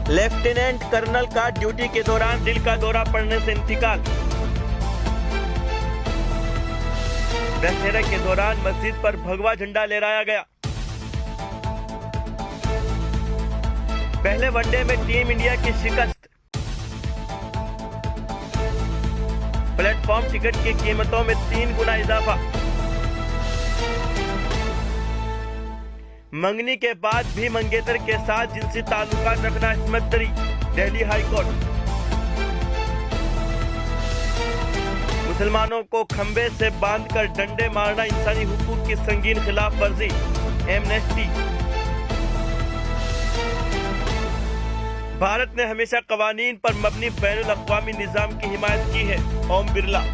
Lieutenant colonel का duty के दौरान दिल का दौरा पड़ने से इंतकाल। दशहरे के दौरान मस्जिद पर भगवा झंडा लहराया गया। पहले वनडे में टीम इंडिया की शिकस्त। प्लेटफॉर्म टिकट की कीमतों में 3 गुना इजाफा। मंगनी के बाद भी मंगेतर के साथ जिनसी ताल्लुकात रखना इस्मत दरी, दिल्ली हाई कोर्ट। मुसलमानों को खंबे से बांधकर डंडे मारना इंसानी हुकूक की संगीन खिलाफ वर्जी, एमनेस्टी। भारत ने हमेशा कवानीन पर मबनी बैनुल अक़वामी निज़ाम की हिमायत की है, ओम बिरला।